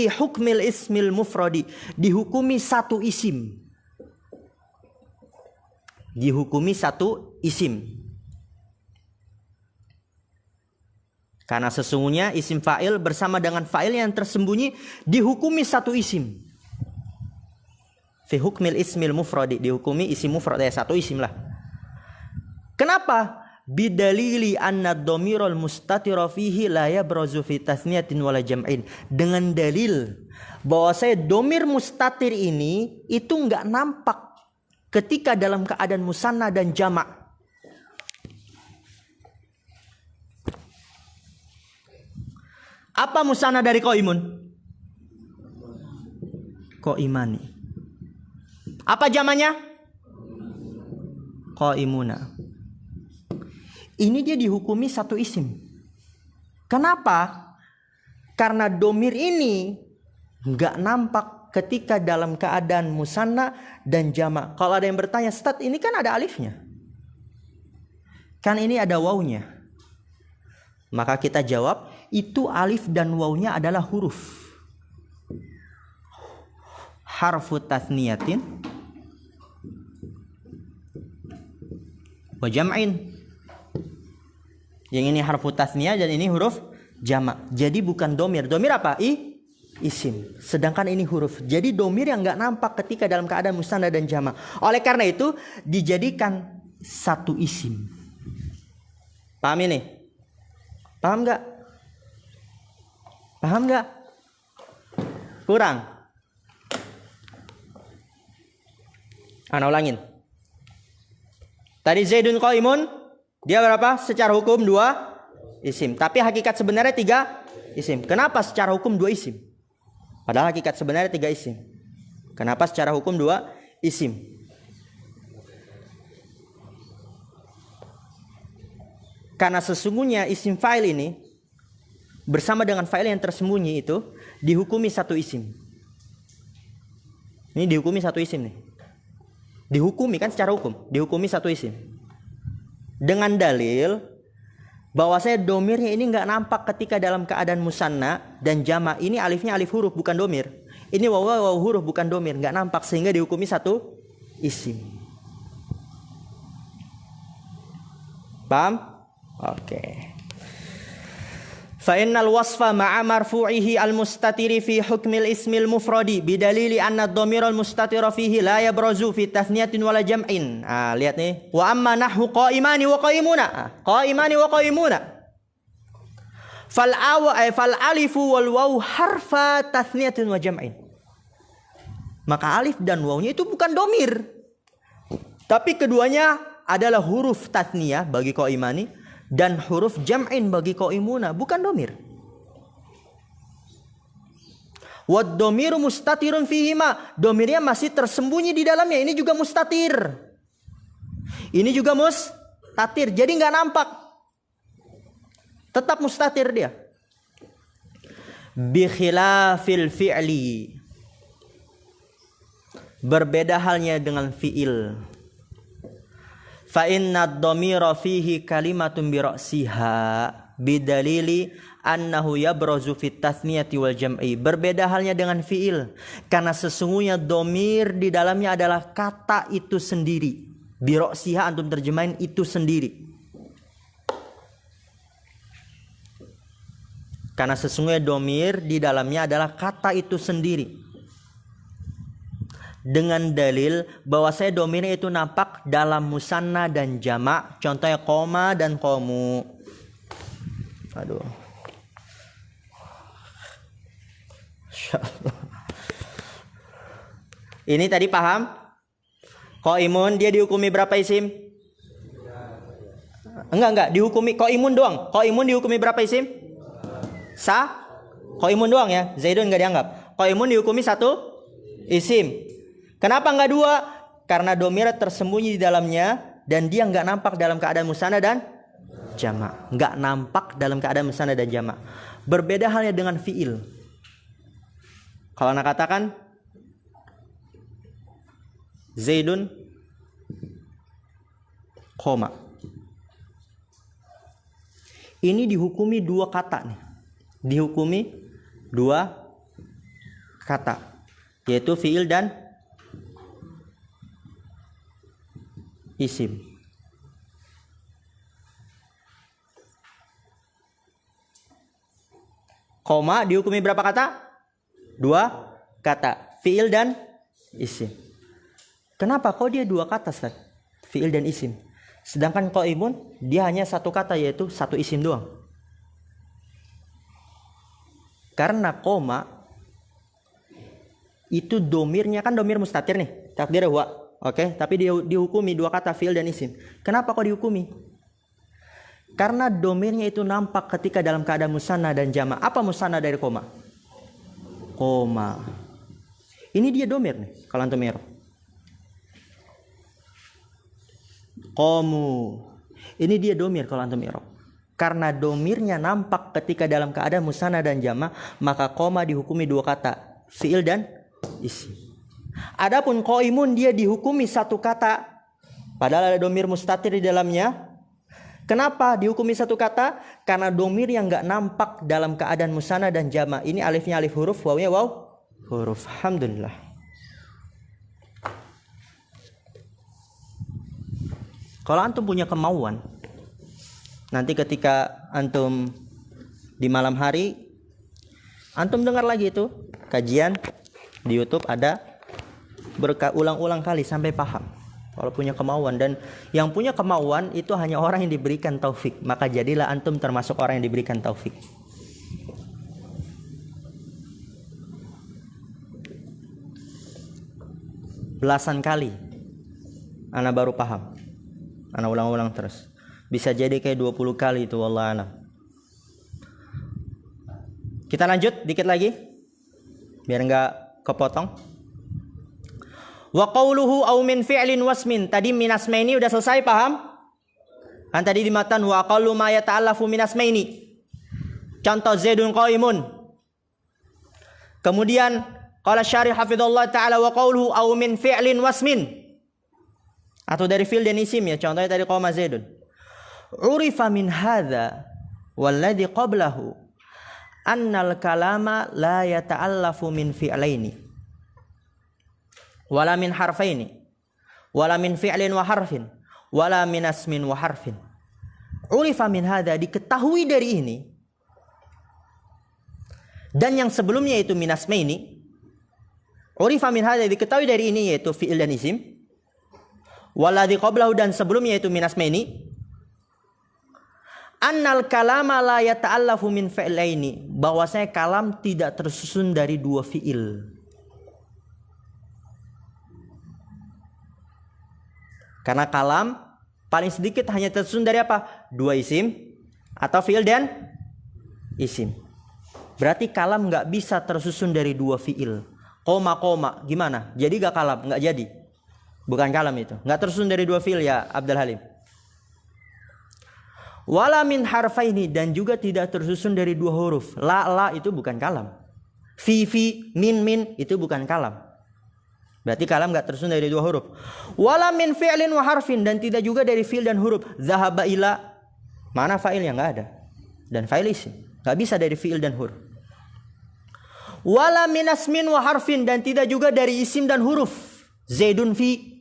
hukmil ismil mufradi, dihukumi satu isim. Dihukumi satu isim. Karena sesungguhnya isim fa'il bersama dengan fa'il yang tersembunyi dihukumi satu isim. Fi hukmil ismil mufradi, dihukumi isim mufrad, satu isim lah. Kenapa? Bidalili anna dhamirul mustatira fihi la yabrazu fi tasniyatin wala jam'in. Dengan dalil bahwa dhamir mustatir ini itu enggak nampak ketika dalam keadaan musanna dan jamak. Apa musanna dari qaimun? Qaimani. Apa jamannya? Qaimuna. Ini dia dihukumi satu isim. Kenapa? Karena domir ini nggak nampak ketika dalam keadaan musanna dan jamak. Kalau ada yang bertanya, Ustaz, ini kan ada alifnya, kan ini ada wawunya. Maka kita jawab, itu alif dan wawunya adalah huruf. Harfu tasniyatin wa jam'in. Yang ini harfu tasniyah dan ini huruf jamak. Jadi bukan domir. Domir apa? Isim. Sedangkan ini huruf. Jadi domir yang nggak nampak ketika dalam keadaan musanna dan jamak. Oleh karena itu dijadikan satu isim. Paham ini? Paham nggak? Paham nggak? Kurang? Ana ulangin. Tadi Zaidun qaimun. Dia berapa? Secara hukum 2 isim. Tapi hakikat sebenarnya 3 isim. Kenapa secara hukum 2 isim? Padahal hakikat sebenarnya 3 isim. Kenapa secara hukum 2 isim? Karena sesungguhnya isim fa'il ini bersama dengan fa'il yang tersembunyi itu dihukumi satu isim. Ini dihukumi satu isim nih. Dihukumi kan secara hukum. Dihukumi satu isim. Dengan dalil bahwasanya domirnya ini nggak nampak ketika dalam keadaan musanna dan jamak. Ini alifnya alif huruf bukan domir. Ini waw huruf bukan domir, nggak nampak sehingga dihukumi satu isim. Paham? Oke. Fa innal wasfa ma'a marfu'ihi al-mustatiri fi hukmil ismil mufradi bidalili anna ad-dhamiral mustatira fihi la yabrazu fi tathniyatin wala jam'in. Lihat nih. Wa amma nahwu qaimani wa qaimuna. Qaimani wa qaimuna. Fal alifu wal waw harfa tathniyatin wa jam'in. Maka alif dan wawnya itu bukan domir. Tapi keduanya adalah huruf tathniyah bagi qaimani dan huruf jam'in bagi qaimuna, bukan domir. Wad domiru mustatirun fihima, domirnya masih tersembunyi di dalamnya. Ini juga mustatir. Ini juga mustatir, jadi nggak nampak. Tetap mustatir dia. Bi khilafil fi'li. Berbeda halnya dengan fi'il. Fa inna ad-dhamira fihi kalimatun bi ra'siha bidalili annahu yabrazu fit tathniyati wal jam'i. Berbeda halnya dengan fi'il karena sesungguhnya dhamir di dalamnya adalah kata itu sendiri. Bi ra'siha antum terjemahin itu sendiri. Karena sesungguhnya dhamir di dalamnya adalah kata itu sendiri. Dengan dalil bahwa domirnya itu nampak dalam musanna dan jamak. Contohnya koma dan komu. Aduh. Ini tadi paham? Qaimun dia dihukumi berapa isim? Enggak, dihukumi qaimun doang. Qaimun dihukumi berapa isim? Qaimun doang ya. Zaidun enggak dianggap. Qaimun dihukumi satu isim. Kenapa enggak 2? Karena domir tersembunyi di dalamnya dan dia enggak nampak dalam keadaan musanna dan jamak. Enggak nampak dalam keadaan musanna dan jamak. Berbeda halnya dengan fi'il. Kalau anak katakan Zaidun koma. Ini dihukumi dua kata nih. Dihukumi dua kata, yaitu fiil dan isim. Koma dihukumi berapa kata? Dua kata, fiil dan isim. Kenapa kok dia dua kata, Ustaz? Fiil dan isim. Sedangkan qaimun dia hanya satu kata, yaitu satu isim doang. Karena koma itu domirnya kan domir mustatir nih, takdir huwa. Oke, tapi dia dihukumi dua kata, fiil dan isim. Kenapa kok dihukumi? Karena domirnya itu nampak ketika dalam keadaan musanna dan jama. Apa musanna dari koma? Koma. Ini dia domir nih, kalau antum merah. Komu. Ini dia domir kalau antum merah. Karena domirnya nampak ketika dalam keadaan musanna dan jama, maka koma dihukumi dua kata, fiil dan isim. Adapun qaimun dia dihukumi satu kata, padahal ada domir mustatir di dalamnya. Kenapa dihukumi satu kata? Karena domir yang nggak nampak dalam keadaan musanna dan jama. Ini alifnya alif huruf, wawnya waw huruf. Alhamdulillah. Kalau antum punya kemauan, nanti ketika antum di malam hari, antum dengar lagi itu kajian di YouTube, ada berulang-ulang kali sampai paham. Kalau punya kemauan, dan yang punya kemauan itu hanya orang yang diberikan taufik, maka jadilah antum termasuk orang yang diberikan taufik. Belasan kali ana baru paham, ana ulang-ulang terus. Bisa jadi kayak 20 kali itu, wallahu a'lam. Kita lanjut dikit lagi biar enggak kepotong. Wa qawluhu aw min fi'lin wasmin. Tadi minasmaini udah selesai, paham? Kan tadi di matan wa aqallu ma yata'allafu minasmaini. Contoh Zaidun qaimun. Kemudian qala syarih hafizallahu taala wa qawluhu aw min fi'lin wasmin. Atau dari fi'il dan isim ya. Contohnya tadi qama Zaidun. Urifa min hadza walladhi qablahu annal kalama la yata'allafu min fi'laini. Wala min harfaini, wala min fi'lin wa harfin, wala min asmin wa harfin. Urifa min hadza, diketahui dari ini. Dan yang sebelumnya itu min asmaini. Urifa min hadza, diketahui dari ini yaitu fi'il dan isim. Waladhi qablahu, dan sebelumnya itu min asmaini. Annal kalama la yata'allafu min fi'laini, bahwasanya kalam tidak tersusun dari dua fi'il. Karena kalam paling sedikit hanya tersusun dari apa? Dua isim atau fi'il dan isim. Berarti kalam nggak bisa tersusun dari dua fi'il. Koma, gimana? Jadi nggak kalam? Nggak jadi. Bukan kalam itu. Nggak tersusun dari dua fi'il ya Abdul Halim. Wala min harfaini, dan juga tidak tersusun dari dua huruf. La itu bukan kalam. Fi, min itu bukan kalam. Berarti kalam enggak tersusun dari dua huruf. Wala min fi'lin wa harfin, dan tidak juga dari fi'il dan huruf. Zahaba ila, mana fa'ilnya? Enggak ada. Dan fa'il isim, enggak bisa dari fi'il dan huruf. Wala min asmin wa harfin, dan tidak juga dari isim dan huruf. Zaidun fi,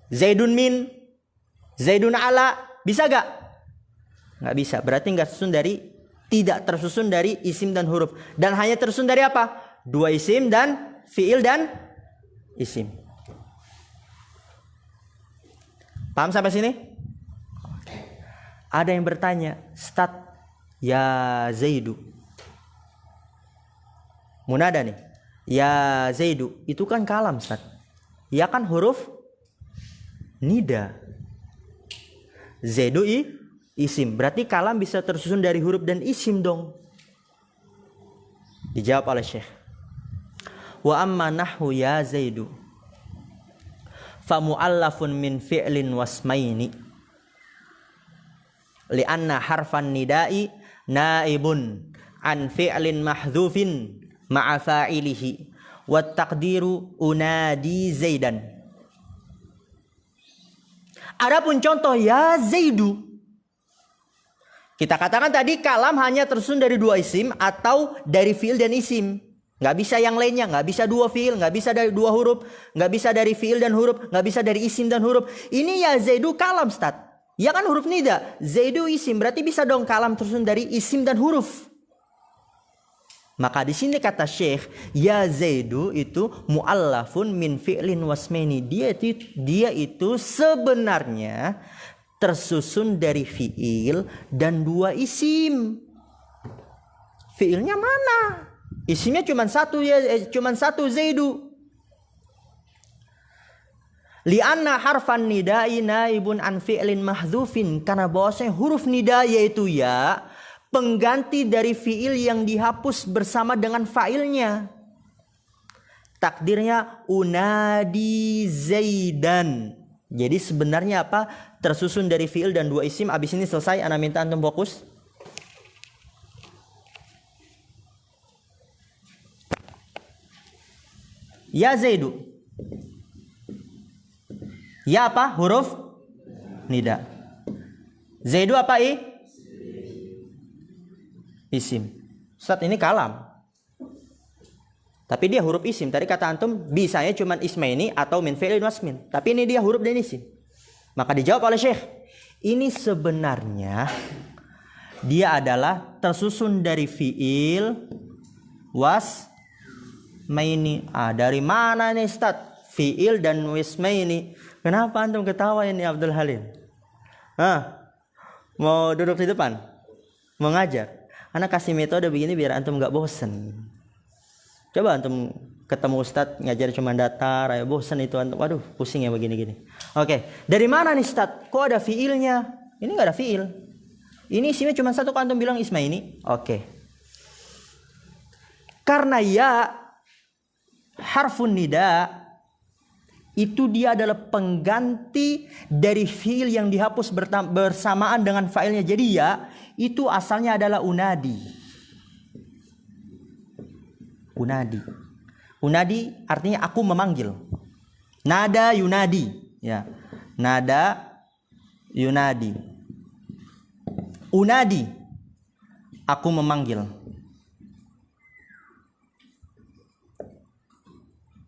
Zaidun min, Zaidun ala, bisa enggak? Enggak bisa. Berarti tidak tersusun dari isim dan huruf. Dan hanya tersusun dari apa? Dua isim dan fi'il dan isim. Paham sampai sini? Ada yang bertanya, Ustaz, ya Zaidu. Munada nih. Ya Zaidu, itu kan kalam, Ustaz. Ya kan huruf nida. Zaidu isim. Berarti kalam bisa tersusun dari huruf dan isim dong. Dijawab oleh Syekh. Wa amma nahwu ya Zaidu fa mu'allafun min fi'lin wasmaini li'anna harfan nida'i naibun an fi'lin mahdhufin ma'a fa'ilihi wa taqdiru unadi Zaidan. Adapun contoh ya Zaidu Kita katakan tadi kalam hanya tersusun dari dua isim atau dari fiil dan isim. Nggak bisa yang lainnya, nggak bisa dua fiil, nggak bisa dari dua huruf, nggak bisa dari fiil dan huruf, nggak bisa dari isim dan huruf. Ini ya Zaidu kalam, Ustaz. Ya kan huruf nida, Zaidu isim, berarti bisa dong kalam tersusun dari isim dan huruf. Maka di sini kata Syekh, ya Zaidu itu muallafun min fi'lin wasmaini. Dia itu sebenarnya tersusun dari fiil dan dua isim. Fiilnya mana? Isimnya cuma satu ya, cuma satu Zaidu. Lianna harfan nidai naibun an fi'lin mahdzufin, karena bahwasanya huruf nida yaitu ya pengganti dari fiil yang dihapus bersama dengan fa'ilnya. Takdirnya unadi Zaidan. Jadi sebenarnya apa? Tersusun dari fiil dan dua isim. Abis ini selesai, ana minta antum fokus. Ya Zaidu. Ya apa? Huruf nida. Zaidu apa isim. Ustaz, ini kalam. Tapi dia huruf isim. Tadi kata antum bisanya cuma ismaini atau min fi'lin wasmin. Tapi ini dia huruf dan isim. Maka dijawab oleh Syekh, ini sebenarnya dia adalah tersusun dari fi'il wasmaini. Dari mana nih Ustaz? Fi'il dan wasmaini. Kenapa antum ketawa ini Abdul Halim? Mau duduk di depan? Mau ngajar? Anak kasih metode begini biar antum gak bosen. Coba antum ketemu Ustadz ngajar cuma datar, ayo bosan itu antum. Waduh, pusing ya begini-gini. Oke, dari mana nih Ustadz? Kok ada fiilnya? Ini nggak ada fiil. Ini isimnya cuma satu, kok antum bilang isma ini? Oke. Karena ya harfun nida itu dia adalah pengganti dari fiil yang dihapus bersamaan dengan fa'ilnya. Jadi ya itu asalnya adalah unadi. Unadi. Unadi artinya aku memanggil. Nada yunadi, ya. Nada yunadi. Unadi, aku memanggil.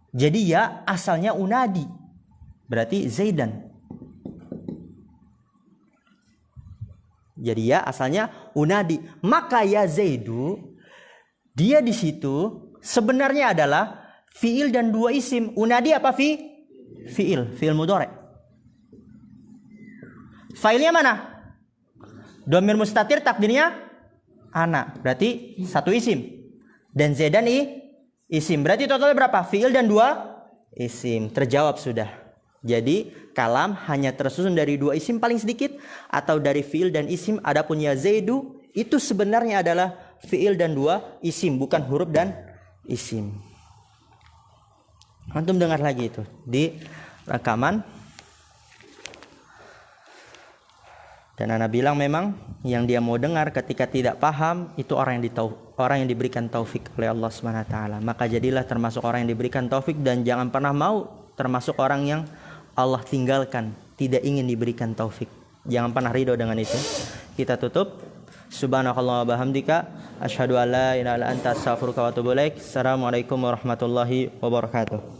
Jadi ya asalnya unadi. Berarti Zaidan. Jadi ya asalnya unadi. Maka ya Zaidu, dia di situ sebenarnya adalah fiil dan dua isim. Unadi apa fiil mudhari'. Failnya mana? Dhamir mustatir, takdirnya ana. Berarti satu isim. Dan Zaidan isim. Berarti totalnya berapa? Fiil dan dua isim. Terjawab sudah. Jadi kalam hanya tersusun dari dua isim paling sedikit atau dari fiil dan isim. Adapun ya Zaidu itu sebenarnya adalah fiil dan dua isim, bukan huruf dan isim. Antum dengar lagi itu di rekaman. Dan ana bilang memang yang dia mau dengar ketika tidak paham itu orang yang diberikan taufik oleh Allah Subhanahu wa taala. Maka jadilah termasuk orang yang diberikan taufik dan jangan pernah mau termasuk orang yang Allah tinggalkan, tidak ingin diberikan taufik. Jangan pernah ridho dengan itu. Kita tutup. Subhanakallah wa bihamdika asyhadu an la ilaha illa anta astaghfiruka wa atubu ilaik. Assalamualaikum warahmatullahi wabarakatuh.